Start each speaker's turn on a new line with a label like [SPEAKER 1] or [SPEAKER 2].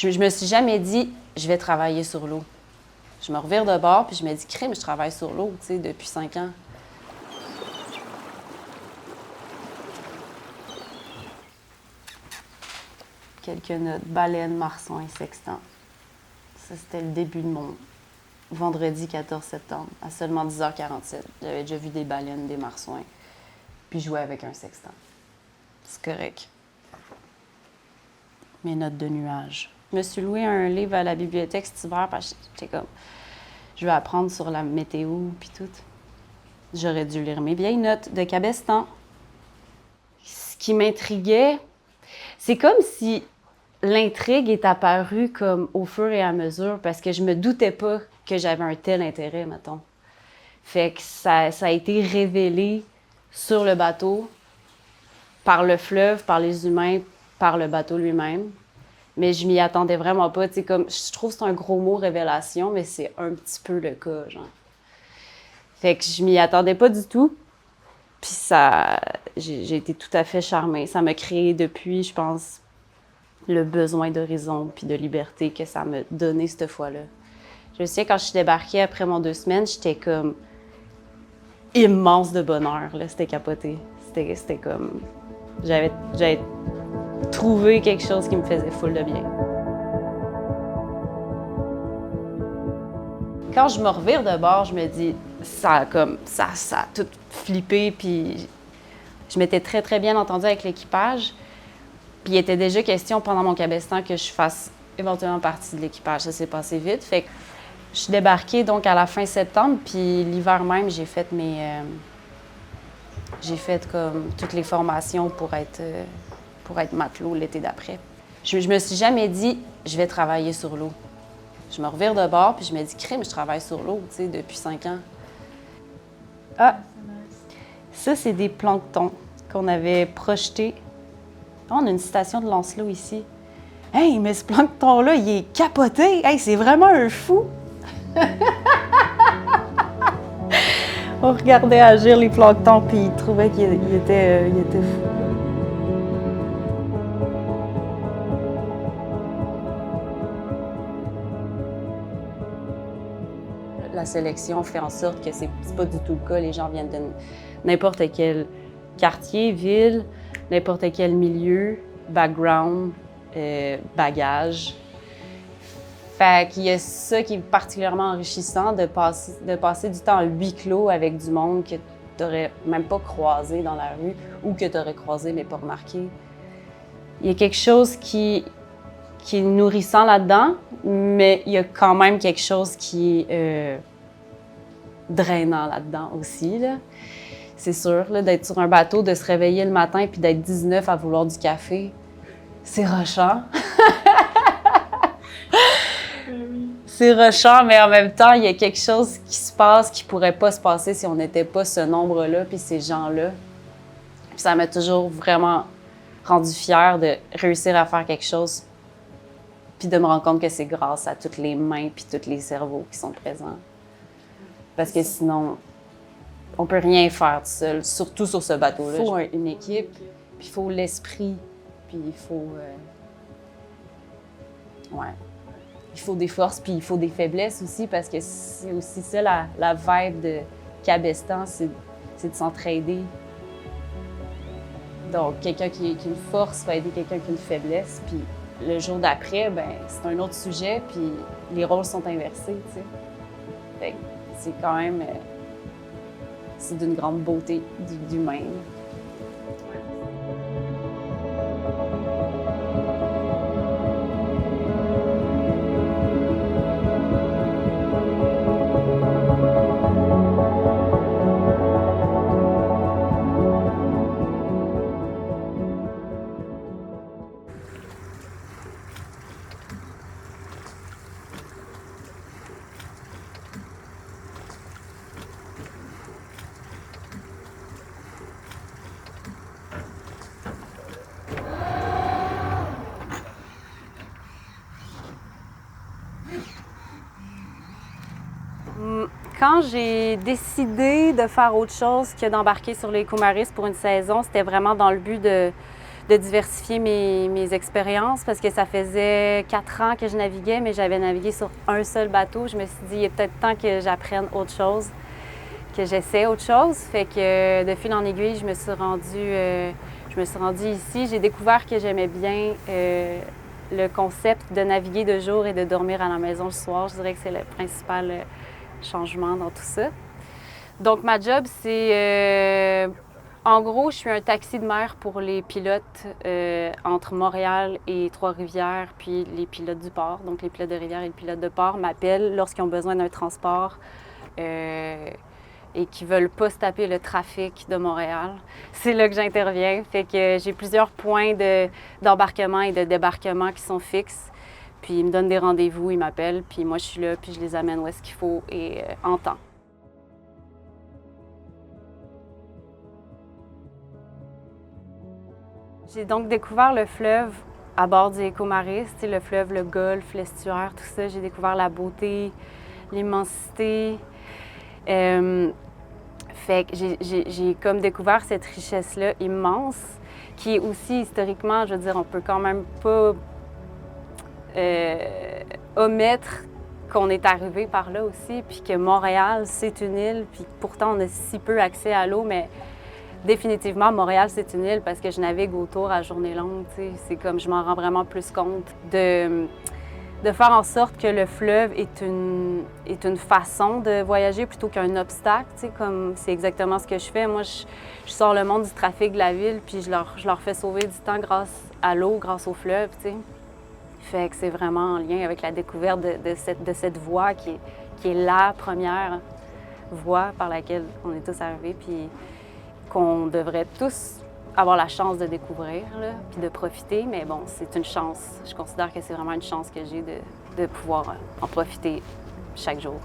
[SPEAKER 1] Je me suis jamais dit, je vais travailler sur l'eau. Je me revire de bord, puis je me dis, crème, je travaille sur l'eau, tu sais, depuis 5 ans. Quelques notes. Baleine, marsouin, sextant. Ça, c'était le début de mon vendredi 14 septembre, à seulement 10h47. J'avais déjà vu des baleines, des marsouins, puis jouer avec un sextant. C'est correct. Mes notes de nuages. Je me suis loué un livre à la bibliothèque cet hiver parce que j'étais comme, je veux apprendre sur la météo puis tout. J'aurais dû lire mes vieilles notes de Cabestan. Ce qui m'intriguait, c'est comme si l'intrigue est apparue comme au fur et à mesure parce que je me doutais pas que j'avais un tel intérêt, mettons. Fait que ça a été révélé sur le bateau, par le fleuve, par les humains, par le bateau lui-même. Mais je m'y attendais vraiment pas. Tu sais, comme, je trouve que c'est un gros mot, révélation, mais c'est un petit peu le cas, genre. Fait que je m'y attendais pas du tout. Puis ça, j'ai été tout à fait charmée. Ça m'a créé depuis, je pense, le besoin d'horizon puis de liberté que ça m'a donné cette fois-là. Je sais, quand je suis débarquée après mon 2 semaines, j'étais comme immense de bonheur, là. C'était capoté. C'était comme... J'avais trouvé quelque chose qui me faisait full de bien. Quand je me revire de bord, je me dis, ça a tout flippé, puis je m'étais très, très bien entendue avec l'équipage. Puis il était déjà question pendant mon cabestan que je fasse éventuellement partie de l'équipage. Ça s'est passé vite. Fait que je suis débarquée donc à la fin septembre, puis l'hiver même, j'ai fait comme toutes les formations pour être matelot l'été d'après. Je me suis jamais dit, je vais travailler sur l'eau. Je me revire de bord, puis je me dis, crème, je travaille sur l'eau, tu sais, depuis 5 ans. Ah! Ça, c'est des planctons qu'on avait projetés. On a une citation de Lancelot ici. « Hey, mais ce plancton-là, il est capoté! Hey, c'est vraiment un fou! » On regardait agir les planctons, puis il trouvait qu'il était fou. La sélection fait en sorte que c'est pas du tout le cas. Les gens viennent de n'importe quel quartier, ville, n'importe quel milieu, background, bagage. Fait qu'il y a ça qui est particulièrement enrichissant de passer du temps en huis clos avec du monde que tu n'aurais même pas croisé dans la rue ou que tu aurais croisé mais pas remarqué. Il y a quelque chose qui est nourrissant là-dedans, mais il y a quand même quelque chose qui est drainant là-dedans aussi, là. C'est sûr, là, d'être sur un bateau, de se réveiller le matin puis d'être 19 à vouloir du café, c'est rushant. C'est rushant, mais en même temps, il y a quelque chose qui se passe qui pourrait pas se passer si on n'était pas ce nombre-là puis ces gens-là. Puis ça m'a toujours vraiment rendu fière de réussir à faire quelque chose puis de me rendre compte que c'est grâce à toutes les mains puis tous les cerveaux qui sont présents. Parce que sinon, on peut rien faire tout seul, surtout sur ce bateau-là. Il faut une équipe, puis il faut l'esprit, puis il faut... Il faut des forces, puis il faut des faiblesses aussi, parce que c'est aussi ça, la vibe de Cabestan, c'est de s'entraider. Donc, quelqu'un qui a une force va aider quelqu'un qui a une faiblesse, puis le jour d'après, ben c'est un autre sujet, puis les rôles sont inversés, tu sais. Fait que c'est quand même... c'est d'une grande beauté d'humain. Quand j'ai décidé de faire autre chose que d'embarquer sur les Coumaris pour une saison, c'était vraiment dans le but de de diversifier mes expériences parce que ça faisait 4 ans que je naviguais, mais j'avais navigué sur un seul bateau. Je me suis dit, il est peut-être temps que j'apprenne autre chose, que j'essaie autre chose. Fait que de fil en aiguille, je me suis rendue ici. J'ai découvert que j'aimais bien le concept de naviguer de jour et de dormir à la maison le soir. Je dirais que c'est le principal changement dans tout ça. Donc, ma job, c'est... en gros, je suis un taxi de mer pour les pilotes entre Montréal et Trois-Rivières, puis les pilotes du port. Donc, les pilotes de rivière et les pilotes de port m'appellent lorsqu'ils ont besoin d'un transport et qui ne veulent pas se taper le trafic de Montréal. C'est là que j'interviens. Fait que j'ai plusieurs points d'embarquement et de débarquement qui sont fixes. Puis ils me donnent des rendez-vous, ils m'appellent, puis moi je suis là, puis je les amène où est-ce qu'il faut et en temps. J'ai donc découvert le fleuve à bord du Écomaris, le fleuve, le golfe, l'estuaire, tout ça. J'ai découvert la beauté, l'immensité. Fait que j'ai comme découvert cette richesse-là immense, qui est aussi historiquement, je veux dire, on peut quand même pas omettre qu'on est arrivé par là aussi, puis que Montréal, c'est une île, puis pourtant on a si peu accès à l'eau, mais définitivement, Montréal, c'est une île parce que je navigue autour à journée longue. C'est comme je m'en rends vraiment plus compte de faire en sorte que le fleuve est une façon de voyager plutôt qu'un obstacle. Comme c'est exactement ce que je fais. Moi, je sors le monde du trafic de la ville puis je leur fais sauver du temps grâce à l'eau, grâce au fleuve. T'sais. Fait que c'est vraiment en lien avec la découverte de cette voie qui est la première voie par laquelle on est tous arrivés. Puis qu'on devrait tous avoir la chance de découvrir, là, puis de profiter. Mais bon, c'est une chance. Je considère que c'est vraiment une chance que j'ai de pouvoir en profiter chaque jour.